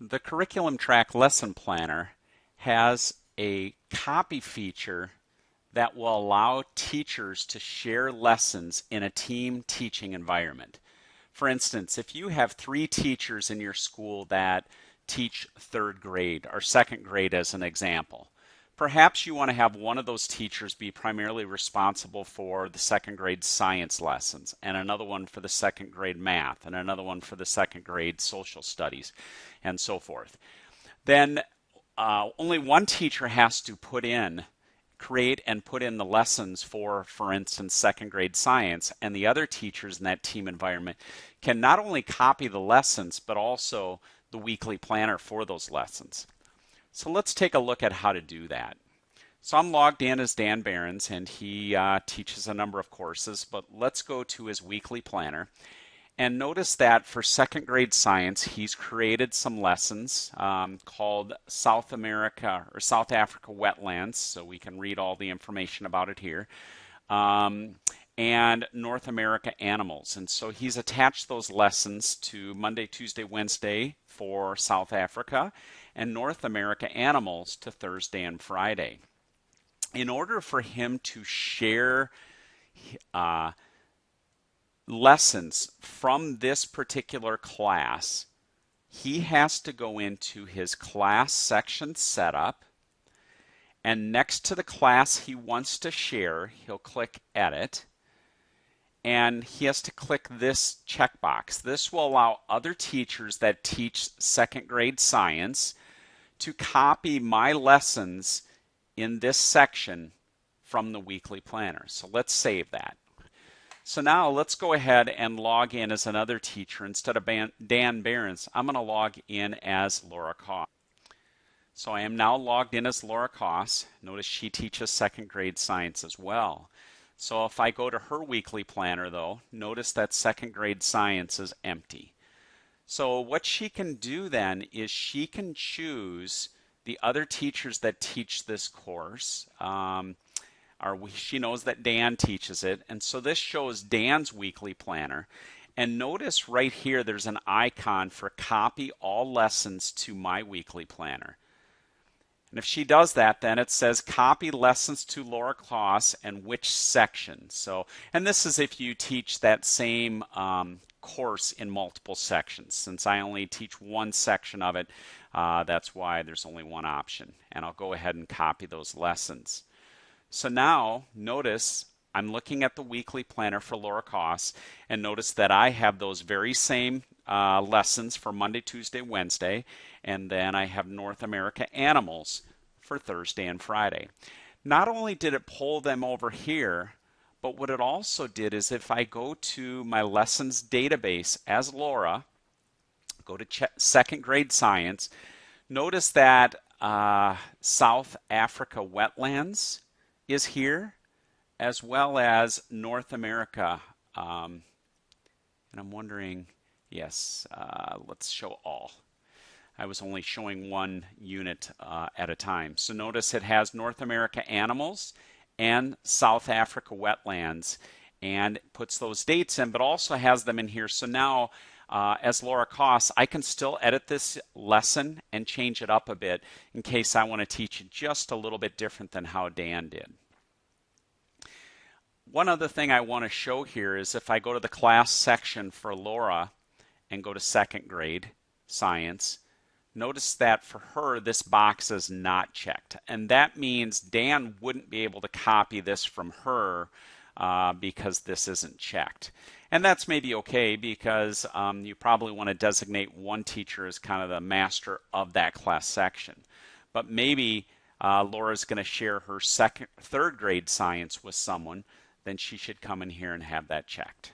The curriculum track lesson planner has a copy feature that will allow teachers to share lessons in a team teaching environment. For instance, if you have 3 teachers in your school that teach 3rd grade or 2nd grade as an example, perhaps you want to have one of those teachers be primarily responsible for the 2nd grade science lessons, and another one for the 2nd grade math, and another one for the 2nd grade social studies, and so forth. Then only one teacher has to create and put in the lessons for instance, 2nd grade science, and the other teachers in that team environment can not only copy the lessons, but also the weekly planner for those lessons. So let's take a look at how to do that. So I'm logged in as Dan Behrens, and he teaches a number of courses, but let's go to his weekly planner. And notice that for 2nd grade science, he's created some lessons called South America or South Africa wetlands, so we can read all the information about it here, and North America animals. And so he's attached those lessons to Monday, Tuesday, Wednesday for South Africa, and North America animals to Thursday and Friday. In order for him to share lessons from this particular class, he has to go into his class section setup, and next to the class he wants to share, he'll click edit, and he has to click this checkbox. This will allow other teachers that teach 2nd grade science to copy my lessons in this section from the weekly planner. So let's save that. So now let's go ahead and log in as another teacher. Instead of Dan Behrens, I'm going to log in as Laura Koss. So I am now logged in as Laura Koss. Notice she teaches 2nd grade science as well. So if I go to her weekly planner though, notice that 2nd grade science is empty. So what she can do then is she can choose the other teachers that teach this course. She knows that Dan teaches it, and so this shows Dan's weekly planner. And notice right here there's an icon for copy all lessons to my weekly planner. And if she does that, then it says copy lessons to Laura Koss and which section. And this is if you teach that same course in multiple sections. Since I only teach one section of it, that's why there's only one option. And I'll go ahead and copy those lessons. So now notice I'm looking at the weekly planner for Laura Koss, and notice that I have those very same lessons for Monday, Tuesday, Wednesday, and then I have North America animals for Thursday and Friday. Not only did it pull them over here, but what it also did is if I go to my lessons database as Laura, go to 2nd grade science, notice that South Africa wetlands is here, as well as North America. And I'm wondering, yes, let's show all. I was only showing one unit at a time. So notice it has North America animals and South Africa wetlands, and puts those dates in, but also has them in here. So now as Laura Koss, I can still edit this lesson and change it up a bit in case I want to teach it just a little bit different than how Dan did. One other thing I want to show here is if I go to the class section for Laura and go to 2nd grade science, notice that for her this box is not checked, and that means Dan wouldn't be able to copy this from her because this isn't checked. And that's maybe okay because you probably want to designate one teacher as kind of the master of that class section. But maybe Laura's going to share her 3rd grade science with someone, then she should come in here and have that checked.